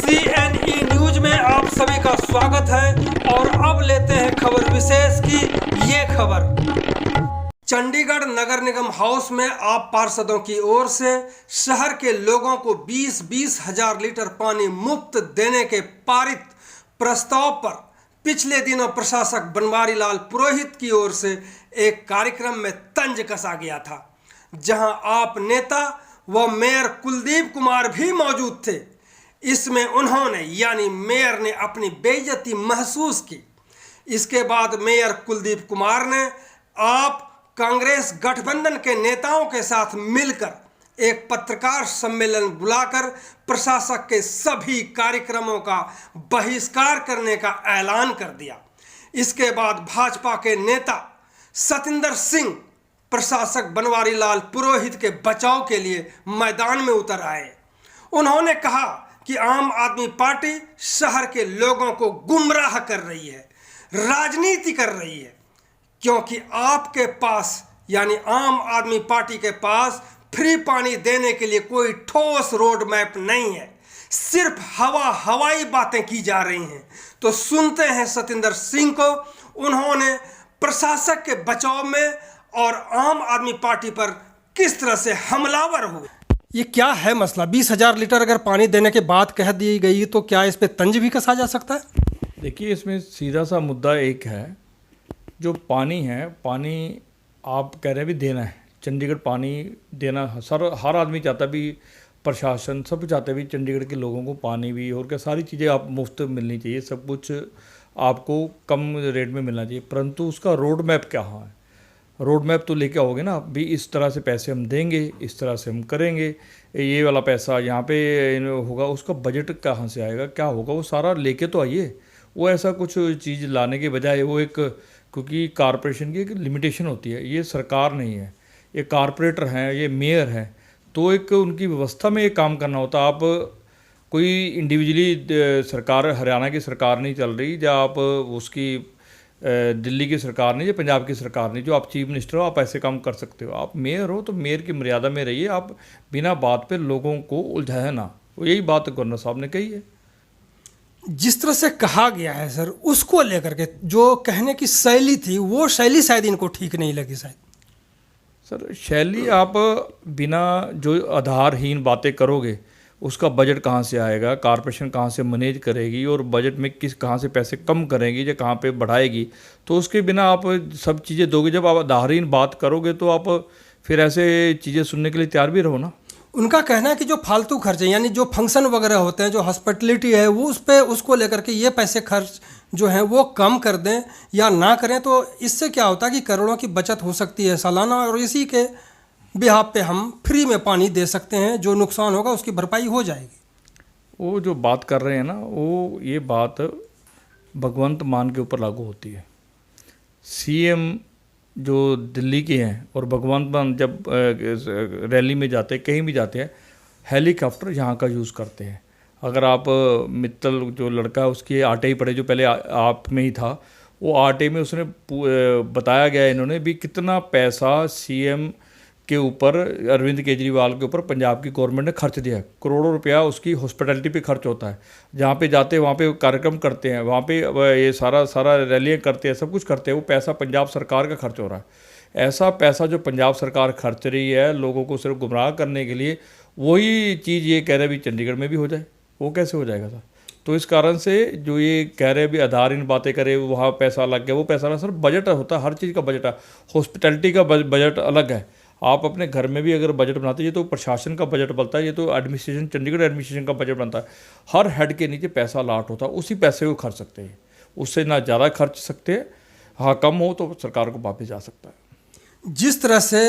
CNE news में आप सभी का स्वागत है और अब लेते हैं खबर विशेष की ये खबर। चंडीगढ़ नगर निगम हाउस में आप पार्षदों की ओर से शहर के लोगों को 20-20 हजार लीटर पानी मुफ्त देने के पारित प्रस्ताव पर पिछले दिनों प्रशासक बनवारी लाल पुरोहित की ओर से एक कार्यक्रम में तंज कसा गया था, जहां आप नेता व मेयर कुलदीप कुमार भी मौजूद थे। इसमें उन्होंने यानी मेयर ने अपनी बेइज्जती महसूस की। इसके बाद मेयर कुलदीप कुमार ने आप कांग्रेस गठबंधन के नेताओं के साथ मिलकर एक पत्रकार सम्मेलन बुलाकर प्रशासक के सभी कार्यक्रमों का बहिष्कार करने का ऐलान कर दिया। इसके बाद भाजपा के नेता सतिंदर सिंह प्रशासक बनवारी लाल पुरोहित के बचाव के लिए मैदान में उतर आए। उन्होंने कहा कि आम आदमी पार्टी शहर के लोगों को गुमराह कर रही है, राजनीति कर रही है, क्योंकि आपके पास यानी आम आदमी पार्टी के पास फ्री पानी देने के लिए कोई ठोस रोड मैप नहीं है, सिर्फ हवाई बातें की जा रही हैं। तो सुनते हैं सतिंदर सिंह को, उन्होंने प्रशासक के बचाव में और आम आदमी पार्टी पर किस तरह से हमलावर हुए। ये क्या है मसला? 20 हजार लीटर अगर पानी देने के बाद कह दी गई तो क्या इस पे तंज भी कसा जा सकता है? देखिए, इसमें सीधा सा मुद्दा एक है, जो पानी है, पानी आप कह रहे हैं भी देना है, चंडीगढ़ पानी देना हर आदमी चाहता है भी, प्रशासन सब चाहते हैं भी चंडीगढ़ के लोगों को पानी भी और क्या सारी चीज़ें आप मुफ्त मिलनी चाहिए, सब कुछ आपको कम रेट में मिलना चाहिए। परंतु उसका रोड मैप क्या है? रोड मैप तो लेके आओगे ना भी, इस तरह से पैसे हम देंगे, इस तरह से हम करेंगे, ये वाला पैसा यहाँ पे होगा, उसका बजट कहाँ से आएगा, क्या होगा, वो सारा लेके तो आइए। वो ऐसा कुछ चीज़ लाने के बजाय वो एक, क्योंकि कॉरपोरेशन की एक लिमिटेशन होती है, ये सरकार नहीं है, ये कॉरपोरेटर हैं, ये मेयर हैं, तो एक उनकी व्यवस्था में एक काम करना होता। आप कोई इंडिविजुअली सरकार, हरियाणा की सरकार नहीं चल रही, या आप उसकी दिल्ली की सरकार नहीं, या पंजाब की सरकार नहीं, जो आप चीफ मिनिस्टर हो आप ऐसे काम कर सकते हो। आप मेयर हो तो मेयर की मर्यादा में रहिए, आप बिना बात पे लोगों को उलझाए ना। यही बात गवर्नर साहब ने कही है। जिस तरह से कहा गया है सर, उसको लेकर के जो कहने की शैली थी, वो शैली शायद इनको ठीक नहीं लगी। शायद सर शैली, आप बिना जो आधारहीन बातें करोगे, उसका बजट कहाँ से आएगा, कॉरपोरेशन कहाँ से मैनेज करेगी, और बजट में कहाँ से पैसे कम करेगी या कहाँ पे बढ़ाएगी, तो उसके बिना आप सब चीज़ें दोगे। जब आप आधारहीन बात करोगे तो आप फिर ऐसे चीज़ें सुनने के लिए तैयार भी रहो ना। उनका कहना है कि जो फालतू खर्चे यानी जो फंक्शन वगैरह होते हैं, जो हॉस्पिटलिटी है, वो उस पर उसको लेकर के ये पैसे खर्च जो हैं वो कम कर दें या ना करें, तो इससे क्या होता है कि करोड़ों की बचत हो सकती है सालाना, और इसी के बिहाफ पे हम फ्री में पानी दे सकते हैं, जो नुकसान होगा उसकी भरपाई हो जाएगी। वो जो बात कर रहे हैं ना, वो ये बात भगवंत मान के ऊपर लागू होती है। सीएम जो दिल्ली के हैं और भगवंत मान जब रैली में जाते हैं, कहीं भी जाते हैं, हेलीकॉप्टर यहाँ का यूज़ करते हैं। अगर आप मित्तल जो लड़का है उसके आटे ही पड़े, जो पहले आप में ही था, वो आटे में उसने बताया गया इन्होंने भी कितना पैसा सीएम के ऊपर, अरविंद केजरीवाल के ऊपर पंजाब की गवर्नमेंट ने खर्च दिया है। करोड़ों रुपया उसकी हॉस्पिटैलिटी पे खर्च होता है। जहाँ पे जाते हैं वहाँ पे कार्यक्रम करते हैं, वहाँ पे ये सारा रैलियाँ करते हैं, सब कुछ करते हैं, वो पैसा पंजाब सरकार का खर्च हो रहा है। ऐसा पैसा जो पंजाब सरकार खर्च रही है लोगों को सिर्फ गुमराह करने के लिए, वही चीज़ ये कह रहे भी चंडीगढ़ में भी हो जाए, वो कैसे हो जाएगा सर? तो इस कारण से जो ये कह रहे भी आधारहीन बातें करे, वहाँ पैसा लग गया, वो पैसा लगा। सर बजट होता है, हर चीज़ का बजट है, हॉस्पिटैलिटी का बजट अलग है। आप अपने घर में भी अगर बजट बनाते हैं, ये तो प्रशासन का बजट बनता है, ये तो एडमिनिस्ट्रेशन, चंडीगढ़ एडमिनिस्ट्रेशन का बजट बनता है। हर हेड के नीचे पैसा लाट होता है, उसी पैसे को खर्च सकते हैं, उससे ना ज़्यादा खर्च सकते हैं। हाँ, कम हो तो सरकार को वापस जा सकता है। जिस तरह से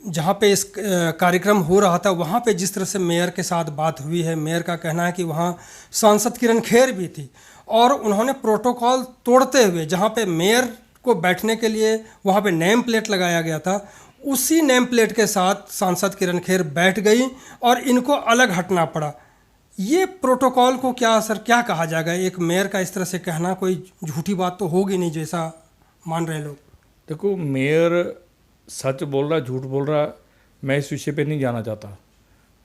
जहाँ पे इस कार्यक्रम हो रहा था, वहाँ पे जिस तरह से मेयर के साथ बात हुई है, मेयर का कहना है कि वहाँ सांसद किरण खेर भी थी, और उन्होंने प्रोटोकॉल तोड़ते हुए जहाँ पे मेयर को बैठने के लिए वहाँ पे नेम प्लेट लगाया गया था, उसी नेम प्लेट के साथ सांसद किरण खेर बैठ गई और इनको अलग हटना पड़ा। ये प्रोटोकॉल को क्या सर क्या कहा जाएगा? एक मेयर का इस तरह से कहना कोई झूठी बात तो होगी नहीं, जैसा मान रहे लोग। देखो, मेयर सच बोल रहा, झूठ बोल रहा, मैं इस विषय पे नहीं जाना चाहता,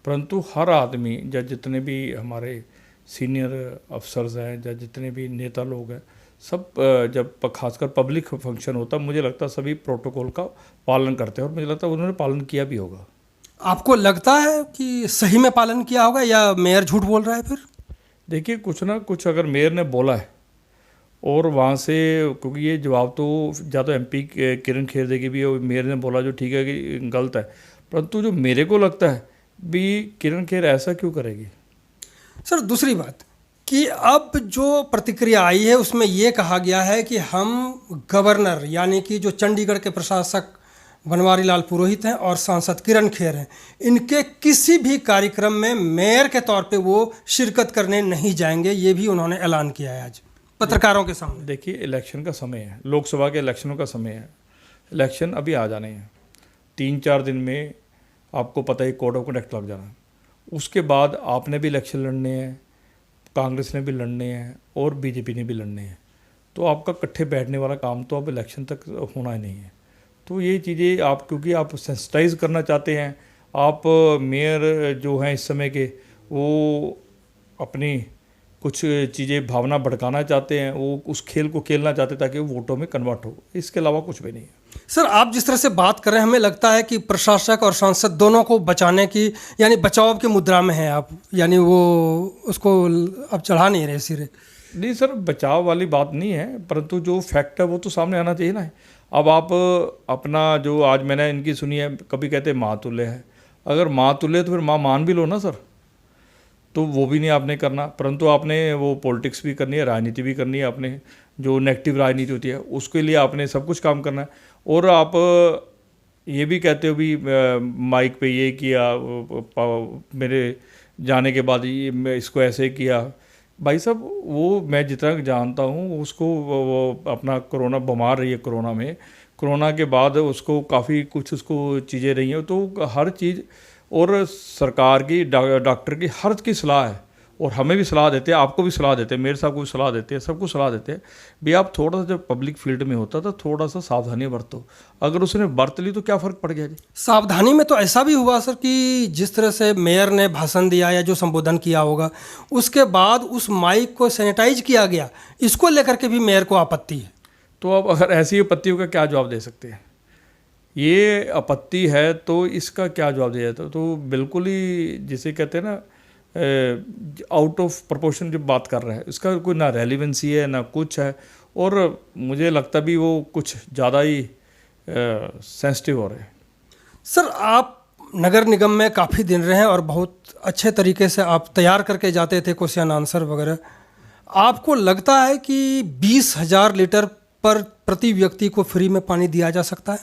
परंतु हर आदमी या जितने भी हमारे सीनियर अफसर्स हैं या जितने भी नेता लोग हैं, सब जब खासकर पब्लिक फंक्शन होता है, मुझे लगता है सभी प्रोटोकॉल का पालन करते हैं और मुझे लगता है उन्होंने पालन किया भी होगा। आपको लगता है कि सही में पालन किया होगा या मेयर झूठ बोल रहा है फिर? देखिए, कुछ ना कुछ अगर मेयर ने बोला है और वहाँ से, क्योंकि ये जवाब तो ज़्यादा एमपी किरण खेर देगी भी, और मेयर ने बोला जो ठीक है कि गलत है, परंतु जो मेरे को लगता है भी किरण खेर ऐसा क्यों करेगी। सर दूसरी बात कि अब जो प्रतिक्रिया आई है उसमें ये कहा गया है कि हम गवर्नर यानी कि जो चंडीगढ़ के प्रशासक बनवारी लाल पुरोहित हैं और सांसद किरण खेर हैं, इनके किसी भी कार्यक्रम में मेयर के तौर पे वो शिरकत करने नहीं जाएंगे, ये भी उन्होंने ऐलान किया है आज पत्रकारों के सामने। देखिए, इलेक्शन का समय है, लोकसभा के इलेक्शनों का समय है, इलेक्शन अभी आ जाने हैं, 3-4 दिन में आपको पता है कोड ऑफ कंडक्ट लग जाना है। उसके बाद आपने भी इलेक्शन लड़ने हैं, कांग्रेस ने भी लड़ने हैं और बीजेपी ने भी लड़ने हैं, तो आपका इकट्ठे बैठने वाला काम तो अब इलेक्शन तक होना ही नहीं है। तो ये चीज़ें आप, क्योंकि आप सेंसिटाइज करना चाहते हैं, आप मेयर जो हैं इस समय के, वो अपनी कुछ चीज़ें भावना भड़काना चाहते हैं, वो उस खेल को खेलना चाहते हैं ताकि वो वोटों में कन्वर्ट हो, इसके अलावा कुछ भी नहीं है। सर आप जिस तरह से बात कर रहे हैं, हमें लगता है कि प्रशासक और सांसद दोनों को बचाने की यानी बचाव की मुद्रा में हैं आप, यानी वो उसको अब चढ़ा नहीं रहे सिरे। नहीं सर, बचाव वाली बात नहीं है, परंतु जो फैक्ट है वो तो सामने आना चाहिए ना। अब आप अपना जो आज मैंने इनकी सुनी है, कभी कहते हैं माँ तुल्य है, अगर माँ तुल्य तो फिर माँ मान भी लो ना सर, तो वो भी नहीं आपने करना, परंतु आपने वो पॉलिटिक्स भी करनी है, राजनीति भी करनी है, आपने जो नेगेटिव राजनीति होती है उसके लिए आपने सब कुछ काम करना है। और आप ये भी कहते हो भी माइक पे ये किया, मेरे जाने के बाद ये मैं इसको ऐसे किया, भाई साहब वो मैं जितना जानता हूँ उसको वो अपना कोरोना बीमार रही है, कोरोना के बाद उसको काफ़ी कुछ उसको चीज़ें रही हैं, तो हर चीज़ और सरकार की डॉक्टर की हर की सलाह है, और हमें भी सलाह देते हैं, आपको भी सलाह देते हैं, मेरे साहब को भी सलाह देते हैं, सबको सलाह देते हैं भी आप थोड़ा सा जब पब्लिक फील्ड में होता तो थोड़ा सा सावधानी बरतो। अगर उसने बरत ली तो क्या फ़र्क पड़ गया जी। सावधानी में तो ऐसा भी हुआ सर कि जिस तरह से मेयर ने भाषण दिया या जो संबोधन किया होगा, उसके बाद उस माइक को सैनिटाइज किया गया, इसको लेकर के भी मेयर को आपत्ति है। तो अब अगर ऐसी आपत्तियों का क्या जवाब दे सकते हैं, ये आपत्ति है तो इसका क्या जवाब दिया जाता है। तो बिल्कुल ही जिसे कहते हैं ना आउट ऑफ प्रोपोर्शन जो बात कर रहा है, इसका कोई ना रेलिवेंसी है ना कुछ है, और मुझे लगता भी वो कुछ ज़्यादा ही सेंसिटिव हो रहे हैं। सर आप नगर निगम में काफ़ी दिन रहे हैं और बहुत अच्छे तरीके से आप तैयार करके जाते थे क्वेश्चन आंसर वगैरह, आपको लगता है कि 20,000 लीटर पर प्रति व्यक्ति को फ्री में पानी दिया जा सकता है?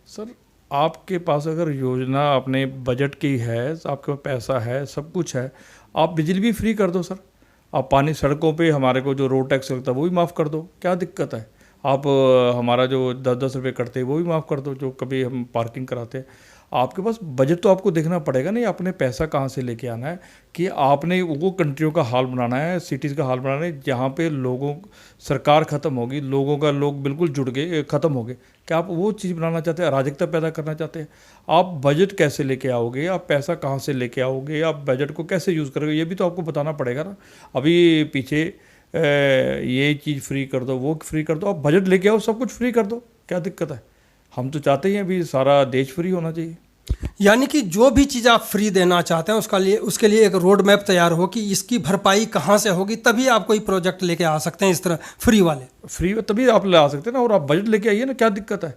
सर आपके पास अगर योजना अपने बजट की है, आपके पास पैसा है, सब कुछ है, आप बिजली भी फ्री कर दो सर, आप पानी सड़कों पे हमारे को जो रोड टैक्स लगता है वो भी माफ़ कर दो, क्या दिक्कत है। आप हमारा जो 10-10 रुपये करते हैं वो भी माफ़ कर दो, जो कभी हम पार्किंग कराते हैं। आपके पास बजट तो आपको देखना पड़ेगा नहीं, आपने पैसा कहाँ से लेके आना है कि आपने वो कंट्रियों का हाल बनाना है, सिटीज़ का हाल बनाना है जहाँ पे लोगों सरकार ख़त्म होगी, लोग बिल्कुल जुड़ गए, ख़त्म हो गए। क्या आप वो चीज़ बनाना चाहते हैं, अराजकता पैदा करना चाहते हैं? आप बजट कैसे लेके आओगे, आप पैसा कहाँ से लेके आओगे, आप बजट को कैसे यूज़ करोगे, ये भी तो आपको बताना पड़ेगा ना। अभी पीछे ये चीज़ फ्री कर दो, वो फ्री कर दो, आप बजट लेके आओ, सब कुछ फ्री कर दो, क्या दिक्कत है। हम तो चाहते ही हैं अभी सारा देश फ्री होना चाहिए। यानी कि जो भी चीज़ आप फ्री देना चाहते हैं उसके लिए एक रोड मैप तैयार हो कि इसकी भरपाई कहाँ से होगी, तभी आप कोई प्रोजेक्ट लेके आ सकते हैं इस तरह फ्री वाले। फ्री तभी आप ला सकते हैं ना, और आप बजट लेके आइए ना, क्या दिक्कत है।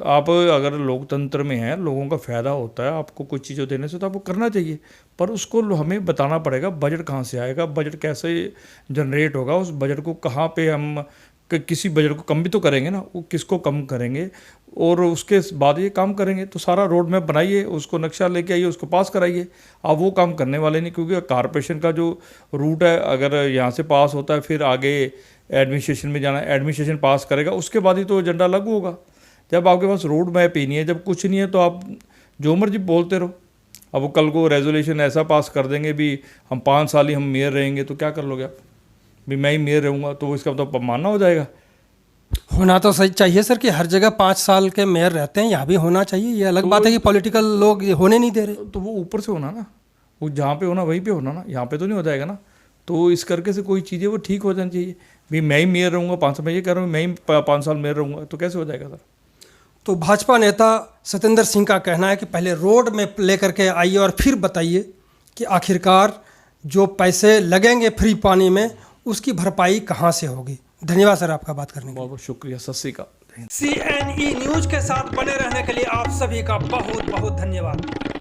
आप अगर लोकतंत्र में हैं, लोगों का फ़ायदा होता है, आपको कुछ चीज़ें देने से तो आपको करना चाहिए, पर उसको हमें बताना पड़ेगा बजट कहाँ से आएगा, बजट कैसे जनरेट होगा, उस बजट को कहाँ पे हम किसी बजट को कम भी तो करेंगे ना, वो किसको कम करेंगे और उसके बाद ये काम करेंगे। तो सारा रोड मैप बनाइए, उसको नक्शा लेके आइए, उसको पास कराइए। आप वो काम करने वाले नहीं, क्योंकि कारपोरेशन का जो रूट है, अगर यहाँ से पास होता है फिर आगे एडमिनिस्ट्रेशन में जाना है, एडमिनिस्ट्रेशन पास करेगा, उसके बाद ही तो एजेंडा लागू होगा। जब आपके पास रोड मैप ही नहीं है, जब कुछ नहीं है, तो आप जो मर्जी बोलते रहो। अब वो कल को रेजोल्यूशन ऐसा पास कर देंगे भी हम 5 साल ही हम मेयर रहेंगे, तो क्या कर लोगे आप भी, मैं ही मेयर रहूँगा, तो इसका मतलब मानना हो जाएगा। होना तो सही चाहिए सर कि हर जगह 5 साल के मेयर रहते हैं, यहाँ भी होना चाहिए। ये अलग बात है कि पॉलिटिकल लोग होने नहीं दे रहे। तो वो ऊपर से होना ना, वो जहाँ पे होना वहीं पे होना ना, यहाँ पे तो नहीं हो जाएगा ना। तो इस करके से कोई चीज़ें वो ठीक हो जानी चाहिए। भी मैं ही मेयर रहूँगा 5 साल, मैं ये कह रहा हूँ मैं ही 5 साल मेयर रहूँगा, तो कैसे हो जाएगा सर? तो भाजपा नेता सत्येंद्र सिंह का कहना है कि पहले रोड में लेकर के आइए और फिर बताइए कि आखिरकार जो पैसे लगेंगे फ्री पानी में उसकी भरपाई कहाँ से होगी। धन्यवाद सर आपका बात करने के लिए। बहुत बहुत शुक्रिया, सत श्री अकाल। CNE न्यूज के साथ बने रहने के लिए आप सभी का बहुत बहुत धन्यवाद।